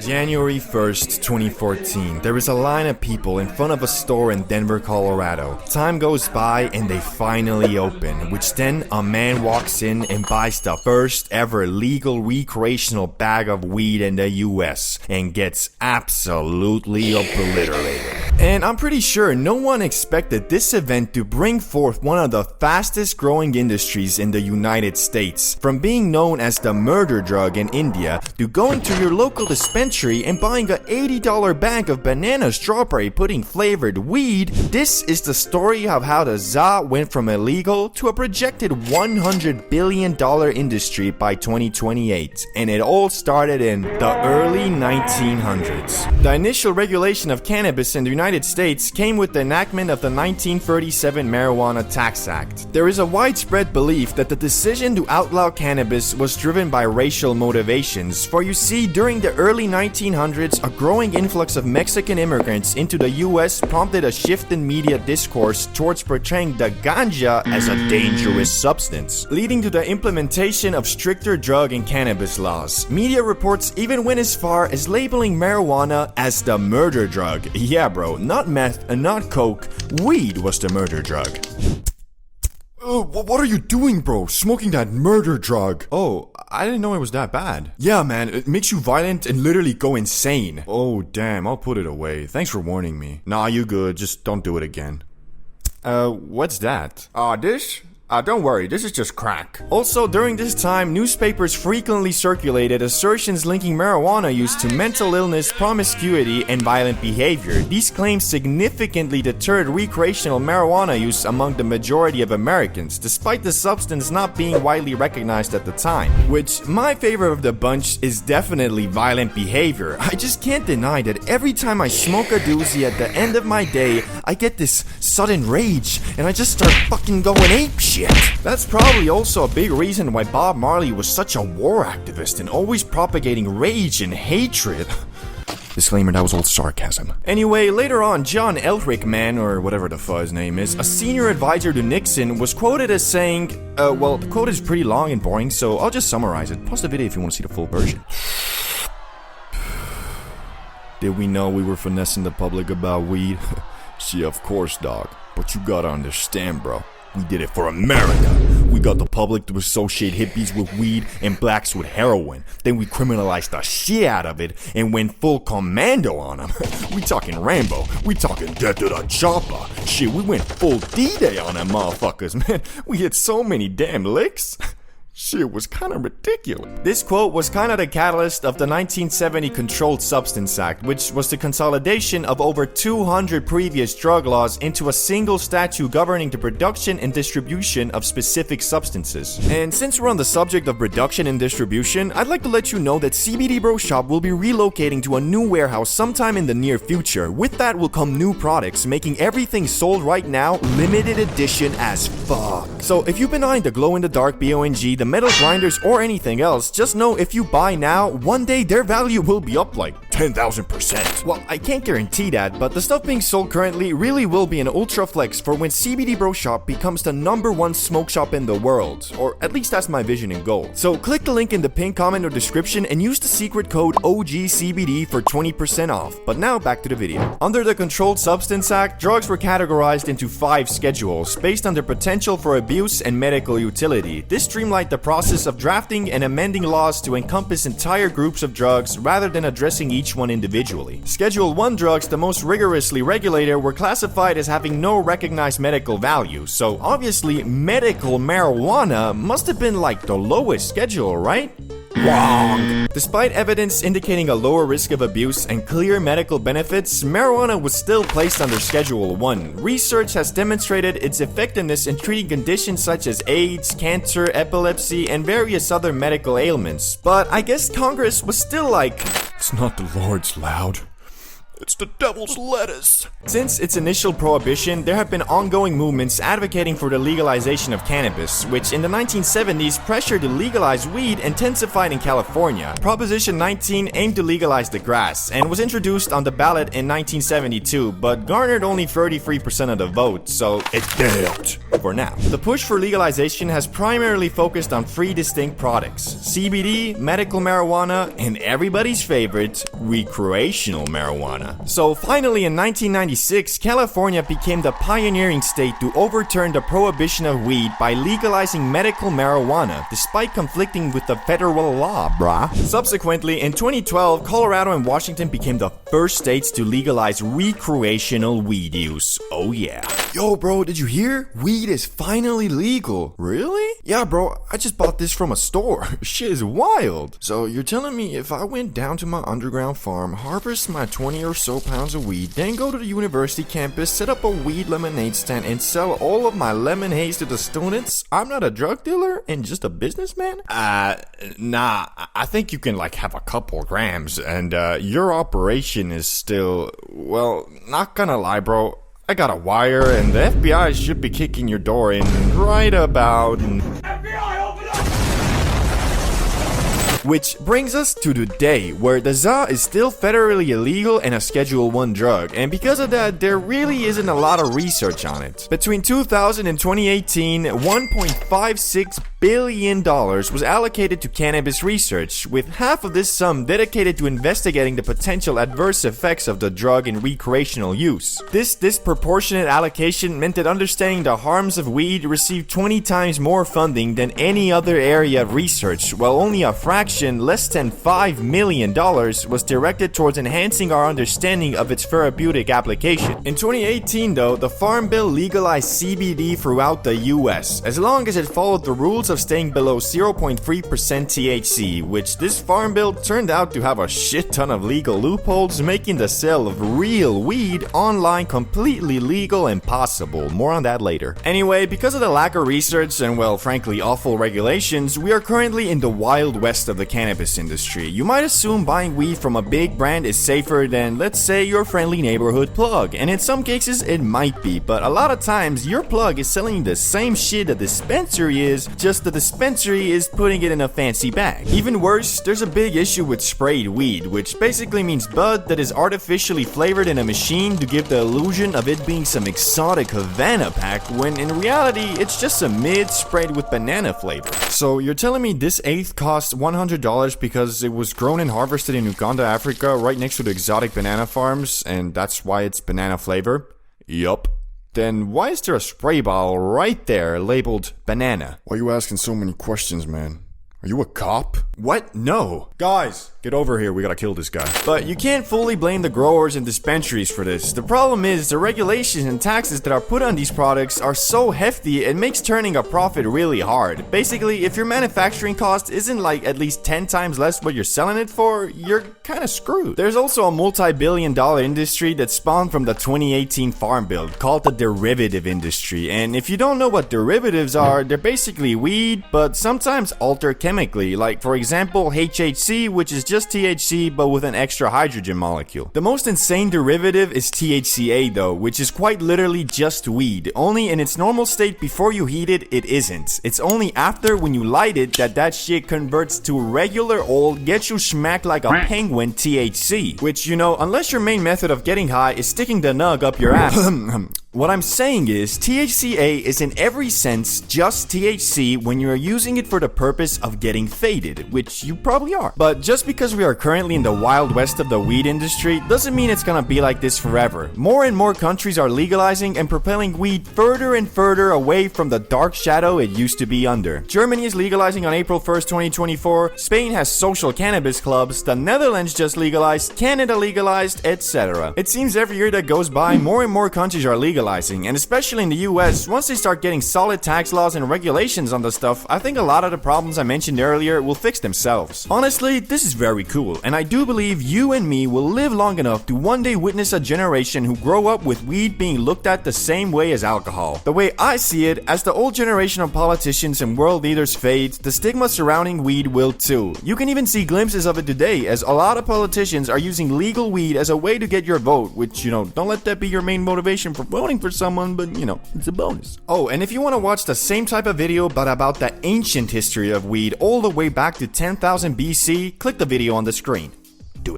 January 1st, 2014, there is a line of people in front of a store in Denver, Colorado. Time goes by and they finally open, which then a man walks in and buys the first ever legal recreational bag of weed in the US and gets absolutely obliterated. And I'm pretty sure no one expected this event to bring forth one of the fastest growing industries in the United States. From being known as the murder drug in India to going to your local dispensary and buying a $80 bag of banana strawberry pudding flavored weed, this is the story of how the ZA went from illegal to a projected $100 billion industry by 2028. And it all started in the early 1900s. The initial regulation of cannabis in the United States came with the enactment of the 1937 Marijuana Tax Act. There is a widespread belief that the decision to outlaw cannabis was driven by racial motivations, for you see, during the early 1900s, a growing influx of Mexican immigrants into the US prompted a shift in media discourse towards portraying the ganja as a dangerous substance, leading to the implementation of stricter drug and cannabis laws. Media reports even went as far as labeling marijuana as the murder drug. Yeah, bro, not meth and not coke, weed was the murder drug. What are you doing, bro? Smoking that murder drug. Oh, I didn't know it was that bad. Yeah, man, it makes you violent and literally go insane. Oh, damn, I'll put it away. Thanks for warning me. Nah, you good, just don't do it again. What's that? This? Don't worry, this is just crack. Also, during this time, newspapers frequently circulated assertions linking marijuana use to mental illness, promiscuity, and violent behavior. These claims significantly deterred recreational marijuana use among the majority of Americans, despite the substance not being widely recognized at the time. Which, my favorite of the bunch is definitely violent behavior. I just can't deny that every time I smoke a doozy at the end of my day, I get this sudden rage, and I just start fucking going apeshit. That's probably also a big reason why Bob Marley was such a war activist and always propagating rage and hatred. Disclaimer, that was all sarcasm. Anyway, later on, John Ehrlichman, or whatever the fuck his name is, a senior advisor to Nixon, was quoted as saying, well, the quote is pretty long and boring, so I'll just summarize it. Pause the video if you want to see the full version. Did we know we were finessing the public about weed? See, of course, dog. But you gotta understand, bro. We did it for America. We got the public to associate hippies with weed and blacks with heroin. Then we criminalized the shit out of it and went full commando on them. We talking Rambo. We talking death to the chopper. Shit, we went full D-Day on them motherfuckers, man. We hit so many damn licks. Shit was kinda ridiculous. This quote was kinda the catalyst of the 1970 Controlled Substance Act, which was the consolidation of over 200 previous drug laws into a single statute governing the production and distribution of specific substances. And since we're on the subject of production and distribution, I'd like to let you know that CBDBro Shop will be relocating to a new warehouse sometime in the near future. With that will come new products, making everything sold right now limited edition as fuck. So if you've been eyeing the glow-in-the-dark BONG, the metal grinders, or anything else, just know if you buy now, one day their value will be up like 10,000%. Well, I can't guarantee that, but the stuff being sold currently really will be an ultra flex for when CBDBro Shop becomes the #1 smoke shop in the world, or at least that's my vision and goal. So click the link in the pinned comment or description and use the secret code OGCBD for 20% off. But now back to the video. Under the Controlled Substance Act, drugs were categorized into 5 schedules based on their potential for abuse and medical utility. This streamlined the process of drafting and amending laws to encompass entire groups of drugs rather than addressing each one individually. Schedule 1 drugs, the most rigorously regulated, were classified as having no recognized medical value, so obviously medical marijuana must have been like the lowest schedule, right? Wrong! Despite evidence indicating a lower risk of abuse and clear medical benefits, marijuana was still placed under Schedule 1. Research has demonstrated its effectiveness in treating conditions such as AIDS, cancer, epilepsy, and various other medical ailments. But I guess Congress was still like, it's not the Lord's loud. It's the devil's lettuce. Since its initial prohibition, there have been ongoing movements advocating for the legalization of cannabis, which in the 1970s pressure to legalize weed intensified in California. Proposition 19 aimed to legalize the grass and was introduced on the ballot in 1972, but garnered only 33% of the vote, so it failed for now. The push for legalization has primarily focused on three distinct products: CBD, medical marijuana, and everybody's favorite, recreational marijuana. So finally in 1996, California became the pioneering state to overturn the prohibition of weed by legalizing medical marijuana, despite conflicting with the federal law, brah. Subsequently, in 2012, Colorado and Washington became the first states to legalize recreational weed use. Oh yeah. Yo bro, did you hear? Weed is finally legal. Really? Yeah bro, I just bought this from a store. Shit is wild. So you're telling me if I went down to my underground farm, harvest my 20 or so pounds of weed, then go to the university campus, set up a weed lemonade stand, and sell all of my lemon haze to the students, I'm not a drug dealer and just a businessman? Nah, I think you can like have a couple grams, and your operation is still, well, not gonna lie bro, I got a wire and the FBI should be kicking your door in right about... FBI, open up! Which brings us to today, where the ZA is still federally illegal and a Schedule 1 drug, and because of that, there really isn't a lot of research on it. Between 2000 and 2018, $1.56 billion was allocated to cannabis research, with half of this sum dedicated to investigating the potential adverse effects of the drug in recreational use. This disproportionate allocation meant that understanding the harms of weed received 20 times more funding than any other area of research, while only a fraction, less than $5 million, was directed towards enhancing our understanding of its therapeutic application. In 2018 though, the Farm Bill legalized CBD throughout the US, as long as it followed the rules of staying below 0.3% THC, which this Farm Bill turned out to have a shit ton of legal loopholes, making the sale of real weed online completely legal and possible. More on that later. Anyway, because of the lack of research and, well, frankly awful regulations, we are currently in the wild west of the cannabis industry. You might assume buying weed from a big brand is safer than, let's say, your friendly neighborhood plug, and in some cases it might be, but a lot of times your plug is selling you the same shit a dispensary is, just the dispensary is putting it in a fancy bag. Even worse, there's a big issue with sprayed weed, which basically means bud that is artificially flavored in a machine to give the illusion of it being some exotic Havana pack, when in reality it's just some mid sprayed with banana flavor. So you're telling me this eighth costs $100 because it was grown and harvested in Uganda, Africa, right next to the exotic banana farms, and that's why it's banana flavor? Yup. Then why is there a spray bottle right there labeled banana? Why are you asking so many questions, man? Are you a cop? What? No. Guys, get over here, we gotta kill this guy. But you can't fully blame the growers and dispensaries for this. The problem is the regulations and taxes that are put on these products are so hefty it makes turning a profit really hard. Basically, if your manufacturing cost isn't like at least 10 times less what you're selling it for, you're kinda screwed. There's also a multi-billion-dollar industry that spawned from the 2018 Farm Bill called the derivative industry, and if you don't know what derivatives are, they're basically weed, but sometimes altered chemically, like for example HHC, which is just THC but with an extra hydrogen molecule. The most insane derivative is THCA though, which is quite literally just weed, only in its normal state before you heat it, it isn't. It's only after when you light it that shit converts to regular old get you smacked like a penguin THC, which, you know, unless your main method of getting high is sticking the nug up your ass. What I'm saying is, THCA is in every sense just THC when you are using it for the purpose of getting faded, which you probably are. But just because we are currently in the wild west of the weed industry doesn't mean it's gonna be like this forever. More and more countries are legalizing and propelling weed further and further away from the dark shadow it used to be under. Germany is legalizing on April 1st, 2024, Spain has social cannabis clubs, the Netherlands just legalized, Canada legalized, etc. It seems every year that goes by, more and more countries are legalizing, legalizing, and especially in the US, once they start getting solid tax laws and regulations on the stuff, I think a lot of the problems I mentioned earlier will fix themselves. Honestly, this is very cool, and I do believe you and me will live long enough to one day witness a generation who grow up with weed being looked at the same way as alcohol. The way I see it, as the old generation of politicians and world leaders fades, the stigma surrounding weed will too. You can even see glimpses of it today, as a lot of politicians are using legal weed as a way to get your vote, which, don't let that be your main motivation for voting for someone, but it's a bonus. Oh, and if you want to watch the same type of video but about the ancient history of weed all the way back to 10,000 BC, click the video on the screen.